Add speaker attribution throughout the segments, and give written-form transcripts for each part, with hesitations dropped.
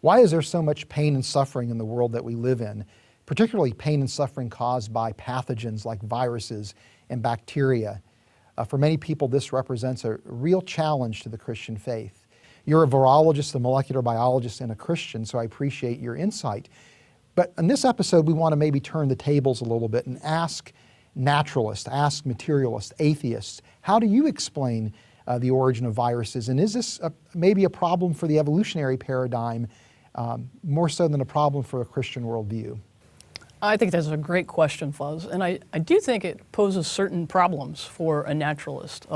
Speaker 1: Why is there so much pain and suffering in the world that we live in, particularly pain and suffering caused by pathogens like viruses and bacteria? For many people, this represents a real challenge to the Christian faith. You're a virologist, a molecular biologist, and a Christian, so I appreciate your insight. But in this episode, we want to maybe turn the tables a little bit and ask naturalists, ask materialists, atheists, how do you explain the origin of viruses? And is this maybe a problem for the evolutionary paradigm, more so than a problem for a Christian worldview?
Speaker 2: I think that's a great question, Fuzz, and I do think it poses certain problems for a naturalist.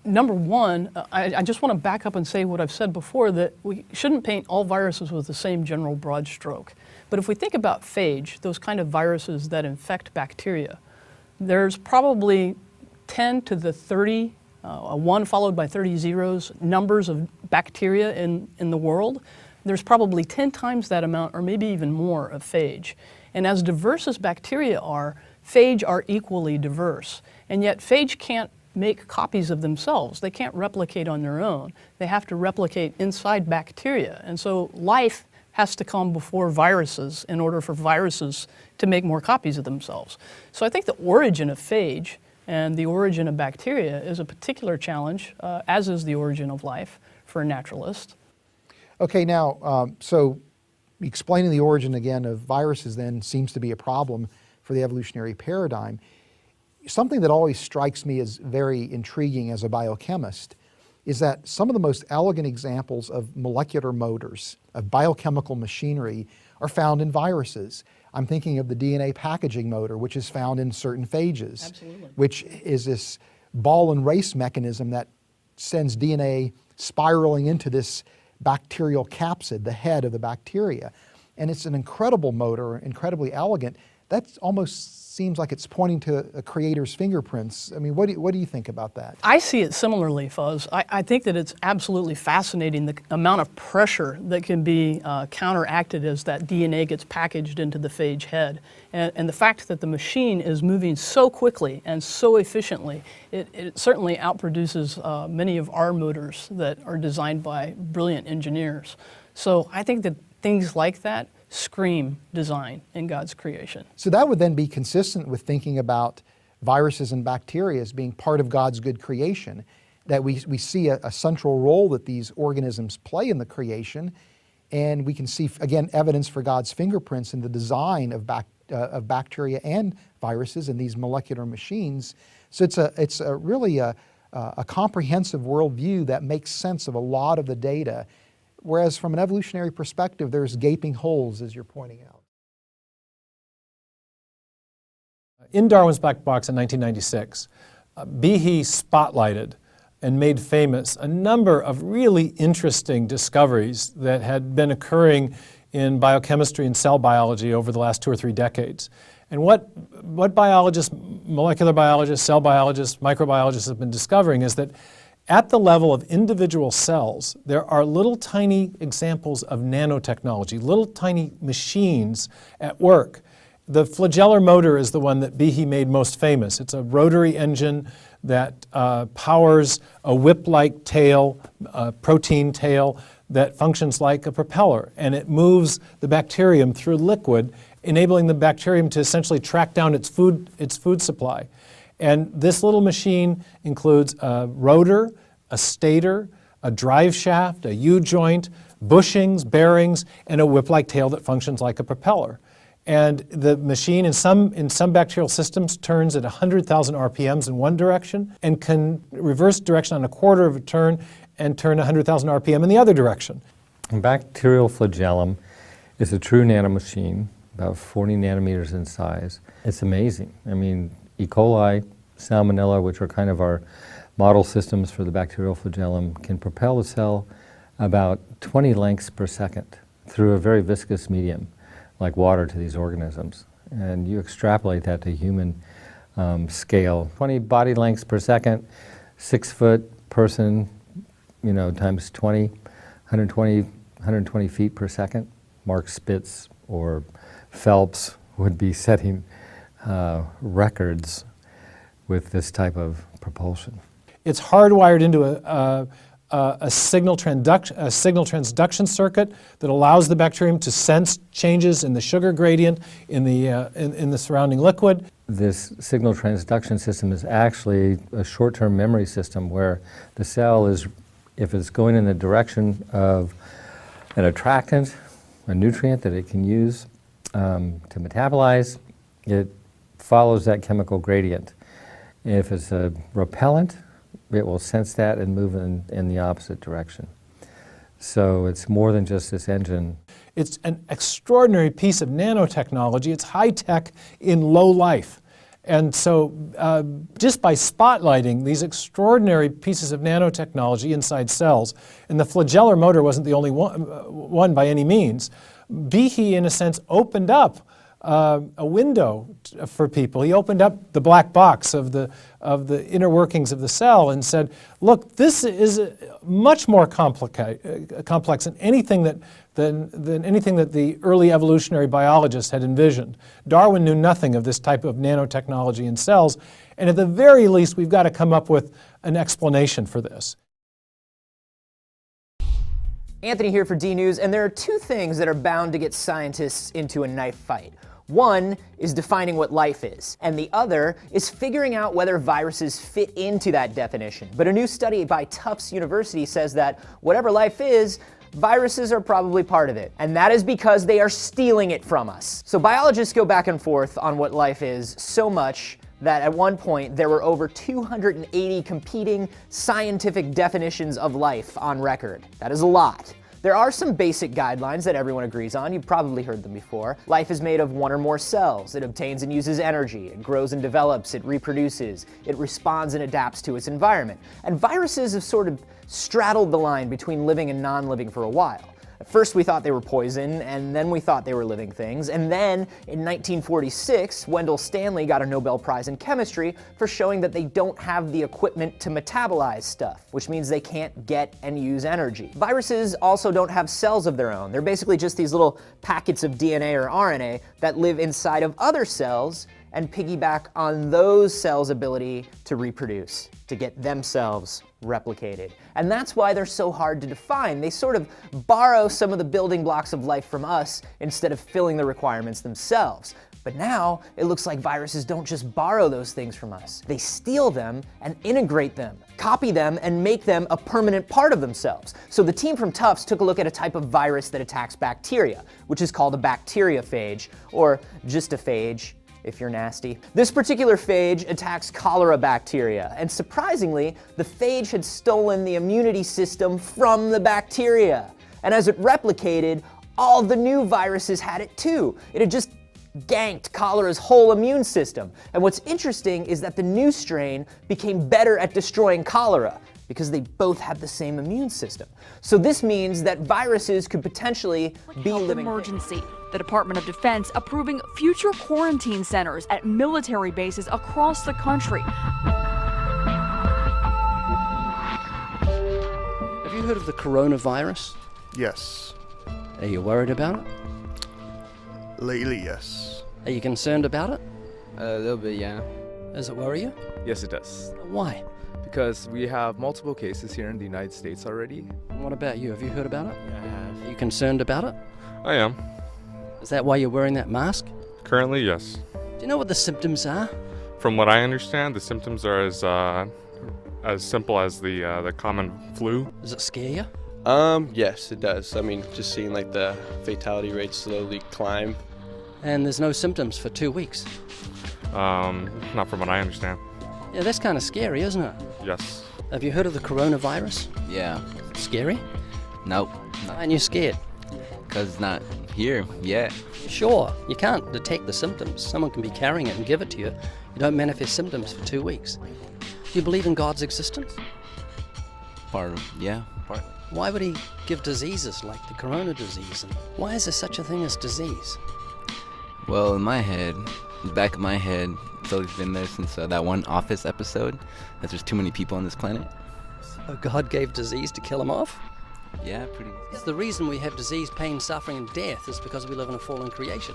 Speaker 2: Number one, I just want to back up and say what I've said before, that we shouldn't paint all viruses with the same general broad stroke. But if we think about phage, those kind of viruses that infect bacteria, there's probably 10 to the 30, a 1 followed by 30 zeros, numbers of bacteria in the world. There's probably 10 times that amount or maybe even more of phage. And as diverse as bacteria are, phage are equally diverse. And yet phage can't make copies of themselves. They can't replicate on their own. They have to replicate inside bacteria. And so life has to come before viruses in order for viruses to make more copies of themselves. So I think the origin of phage and the origin of bacteria is a particular challenge, as is the origin of life for a naturalist.
Speaker 1: Okay, now, so explaining the origin again of viruses then seems to be a problem for the evolutionary paradigm. Something that always strikes me as very intriguing as a biochemist is that some of the most elegant examples of molecular motors, of biochemical machinery, are found in viruses. I'm thinking of the DNA packaging motor, which is found in certain phages.
Speaker 2: Absolutely.
Speaker 1: Which is this ball and race mechanism that sends DNA spiraling into this bacterial capsid, the head of the bacteria. And it's an incredible motor, incredibly elegant. That almost seems like it's pointing to a creator's fingerprints. I mean, what do you think about that?
Speaker 2: I see it similarly, Fuzz. I think that it's absolutely fascinating the amount of pressure that can be counteracted as that DNA gets packaged into the phage head. And the fact that the machine is moving so quickly and so efficiently, it certainly outproduces many of our motors that are designed by brilliant engineers. So I think that things like that scream design in God's creation.
Speaker 1: So that would then be consistent with thinking about viruses and bacteria as being part of God's good creation, that we see a central role that these organisms play in the creation, and we can see, again, evidence for God's fingerprints in the design of bacteria and viruses in these molecular machines. So it's really a comprehensive worldview that makes sense of a lot of the data. Whereas from an evolutionary perspective, there's gaping holes, as you're pointing out.
Speaker 3: In Darwin's Black Box in 1996, Behe spotlighted and made famous a number of really interesting discoveries that had been occurring in biochemistry and cell biology over the last 2 or 3 decades. And what biologists, molecular biologists, cell biologists, microbiologists have been discovering is that at the level of individual cells, there are little tiny examples of nanotechnology, little tiny machines at work. The flagellar motor is the one that Behe made most famous. It's a rotary engine that powers a whip-like tail, a protein tail that functions like a propeller, and it moves the bacterium through liquid, enabling the bacterium to essentially track down its food supply. And this little machine includes a rotor, a stator, a drive shaft, a U-joint, bushings, bearings, and a whip-like tail that functions like a propeller. And the machine in some bacterial systems turns at 100,000 RPMs in one direction and can reverse direction on a quarter of a turn and turn 100,000 RPM in the other direction.
Speaker 4: Bacterial flagellum is a true nanomachine, about 40 nanometers in size. It's amazing. I mean, E. coli, Salmonella, which are kind of our model systems for the bacterial flagellum, can propel a cell about 20 lengths per second through a very viscous medium, like water, to these organisms. And you extrapolate that to human scale. 20 body lengths per second, 6-foot person, times 20, 120 feet per second. Mark Spitz or Phelps would be setting records with this type of propulsion.
Speaker 3: It's hardwired into a signal transduction circuit that allows the bacterium to sense changes in the sugar gradient in the surrounding liquid.
Speaker 4: This signal transduction system is actually a short-term memory system where the cell is, if it's going in the direction of an attractant, a nutrient that it can use to metabolize, it follows that chemical gradient. If it's a repellent, it will sense that and move in the opposite direction. So it's more than just this engine.
Speaker 3: It's an extraordinary piece of nanotechnology. It's high tech in low life. And so just by spotlighting these extraordinary pieces of nanotechnology inside cells, and the flagellar motor wasn't the only one by any means, Behe, in a sense, opened up a window for people. He opened up the black box of the inner workings of the cell and said, look, this is much more complex than anything that the early evolutionary biologists had envisioned. Darwin knew nothing of this type of nanotechnology in cells, and at the very least, we've got to come up with an explanation for this.
Speaker 5: Anthony here for D-News, and there are two things that are bound to get scientists into a knife fight. One is defining what life is, and the other is figuring out whether viruses fit into that definition. But a new study by Tufts University says that whatever life is, viruses are probably part of it. And that is because they are stealing it from us. So biologists go back and forth on what life is so much that at one point there were over 280 competing scientific definitions of life on record. That is a lot. There are some basic guidelines that everyone agrees on. You've probably heard them before. Life is made of one or more cells. It obtains and uses energy. It grows and develops. It reproduces. It responds and adapts to its environment. And viruses have sort of straddled the line between living and non-living for a while. At first we thought they were poison, and then we thought they were living things, and then in 1946, Wendell Stanley got a Nobel Prize in chemistry for showing that they don't have the equipment to metabolize stuff, which means they can't get and use energy. Viruses also don't have cells of their own. They're basically just these little packets of DNA or RNA that live inside of other cells and piggyback on those cells' ability to reproduce, to get themselves replicated. And that's why they're so hard to define. They sort of borrow some of the building blocks of life from us instead of filling the requirements themselves. But now it looks like viruses don't just borrow those things from us. They steal them and integrate them, copy them, and make them a permanent part of themselves. So the team from Tufts took a look at a type of virus that attacks bacteria, which is called a bacteriophage, or just a phage, if you're nasty. This particular phage attacks cholera bacteria, and surprisingly, the phage had stolen the immunity system from the bacteria. And as it replicated, all the new viruses had it too. It had just ganked cholera's whole immune system. And what's interesting is that the new strain became better at destroying cholera because they both have the same immune system. So this means that viruses could potentially be living
Speaker 6: emergency. The Department of Defense approving future quarantine centers at military bases across the country.
Speaker 7: Have you heard of the coronavirus?
Speaker 8: Yes.
Speaker 7: Are you worried about it?
Speaker 8: Lately, yes.
Speaker 7: Are you concerned about it?
Speaker 9: A little bit, yeah.
Speaker 7: Does it worry you?
Speaker 9: Yes, it does.
Speaker 7: Why?
Speaker 9: Because we have multiple cases here in the United States already.
Speaker 7: What about you? Have you heard about it?
Speaker 9: Yeah, I have.
Speaker 7: Are you concerned about it?
Speaker 10: I am.
Speaker 7: Is that why you're wearing that mask?
Speaker 10: Currently, yes.
Speaker 7: Do you know what the symptoms are?
Speaker 10: From what I understand, the symptoms are as simple as the common flu.
Speaker 7: Does it scare you?
Speaker 11: Yes, it does. I mean, just seeing like the fatality rate slowly climb.
Speaker 7: And there's no symptoms for 2 weeks.
Speaker 10: Not from what I understand.
Speaker 7: Yeah, that's kind of scary, isn't it?
Speaker 10: Yes.
Speaker 7: Have you heard of the coronavirus?
Speaker 9: Yeah.
Speaker 7: Scary?
Speaker 9: Nope.
Speaker 7: Why aren't you scared?
Speaker 9: Because it's not here yet.
Speaker 7: Sure, you can't detect the symptoms. Someone can be carrying it and give it to you. You don't manifest symptoms for 2 weeks. Do you believe in God's existence?
Speaker 9: Part.
Speaker 7: Why would he give diseases like the corona disease? And why is there such a thing as disease?
Speaker 9: Well, in my head, in the back of my head, it's always been there since that one Office episode, that there's too many people on this planet.
Speaker 7: So God gave disease to kill them off?
Speaker 9: Yeah, pretty.
Speaker 7: The reason we have disease, pain, suffering, and death is because we live in a fallen creation.